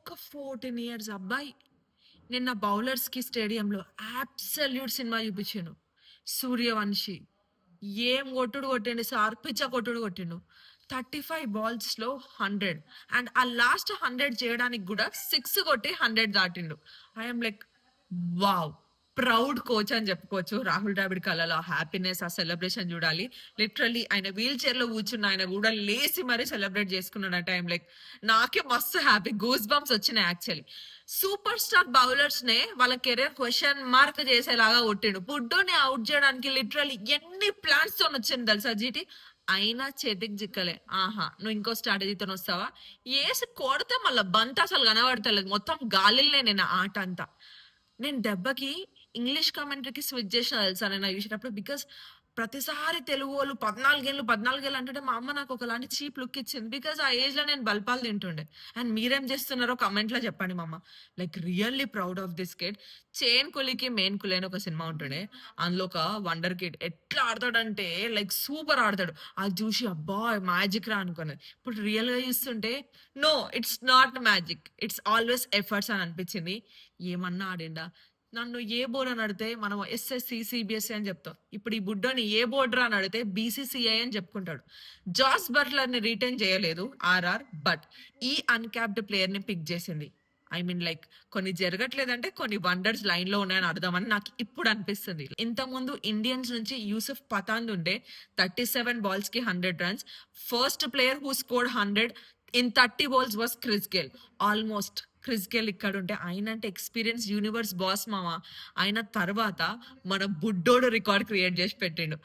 ఒక 14 ఇయర్స్ అబ్బాయి నిన్న బౌలర్స్‌కి స్టేడియంలో అబ్సల్యూట్ సినిమా చూపించిండు. 'సూర్యవంశి' ఏం కొట్టుడు కొట్టిండు. సార్పిచ్చ కొట్టుడు కొట్టిండు. 35 బాల్స్‌లో 100 అండ్ ఆ లాస్ట్ 100 చేయడానికి గూడా 6 కొట్టి 100 దాటిండు. I am like wow! Proud coach అని చెప్పుకోవచ్చు. రాహుల్ ద్రావిడ్ కళ్ళలో ఆ హ్యాపీనెస్, ఆ సెలబ్రేషన్ చూడాలి. లిటరల్లీ ఆయన వీల్ చైర్‌లో కూర్చున్న ఆయన గూడా లేసి మరీ సెలబ్రేట్ చేసుకున్నాడంటే ఐ యామ్ లైక్ నాకే మస్తు హ్యాపీ. గూస్ బంప్స్ వచ్చినాయి యాక్చువల్లీ. సూపర్ స్టార్ బౌలర్స్‌నే వాళ్ళ కెరియర్ క్వెషన్ మార్క్ చేసేలాగా కొట్టిండు. బుడ్డోని ఔట్ చేయడానికి లిటరల్లీ ఎన్ని ప్లాన్స్‌తోనొచ్చిండు తెలుసా జీటీ. అయినా చేతికి చిక్కలే. ఆహా! నువ్వు ఇంకో స్ట్రాటజీతోనొస్తావా? ఏసి కొడితే మళ్ళా బంత్ అసలు కనబడతలేదు. మొత్తం గాలిలోనే నేను ఆట అంతా. నేను దెబ్బకి ఇంగ్లీష్ కామెంటరీకి స్విచ్ చేసిన తెలుసా నేను అవి చూసేటప్పుడు. బికాస్ ప్రతిసారి తెలుగు వాళ్ళు 14 ఏళ్ళు అంటుంటే మా అమ్మ నాకు ఒకలాంటి చీప్ లుక్ ఇచ్చింది. బికాస్ ఆ ఏజ్ లో నేను బల్పాలు తింటుండే. అండ్ మీరేం చేస్తున్నారో కమెంట్ లో చెప్పండి మామ. Like really proud of this kid. Chain Kulii Main Kulii అని ఒక సినిమా ఉంటుండే. అందులో ఒక వండర్ కిడ్ ఎట్లా ఆడతాడంటే లైక్ సూపర్ ఆడతాడు. అది చూసి అబ్బా మ్యాజిక్ రా అనుకున్నది. ఇప్పుడు రియల్ గా చూస్తుంటే no it's not magic, it's always efforts అని అనిపించింది. ఏమన్నా ఆడిండా. నన్ను ఏ బోర్డ్ అని అడిగితే మనం ఎస్ఎస్సి, సిబిఎస్ఈ అని చెప్తాం. ఇప్పుడు ఈ బుడ్డోని ఏ బోర్డ్ రా అని అడిగితే బీసీసీఐ అని చెప్పుకుంటాడు. జాస్ బట్లర్ ని రిటైన్ చేయలేదు ఆర్ఆర్, బట్ ఈ అన్‌క్యాప్డ్ ప్లేయర్ ని పిక్ చేసింది. ఐ మీన్ లైక్ కొన్ని జరగట్లేదంటే కొన్ని వండర్స్ లైన్ లో ఉన్నాయని అర్థమని నాకు ఇప్పుడు అనిపిస్తుంది. ఇంతకుముందు ఇండియన్స్ నుంచి యూసుఫ్ పఠాన్ ఉండే. 37 బాల్స్ కి 100 runs. First player who scored 100 in 30 balls was Chris Gayle. Almost Chris Gayle ఇక్కడ ఉంటే ఆయన అంటే ఎక్స్పీరియన్స్ యూనివర్స్ బాస్ మామ. ఆయన తర్వాత మన బుడ్డోడు రికార్డ్ క్రియేట్ చేసి పెట్టిండు.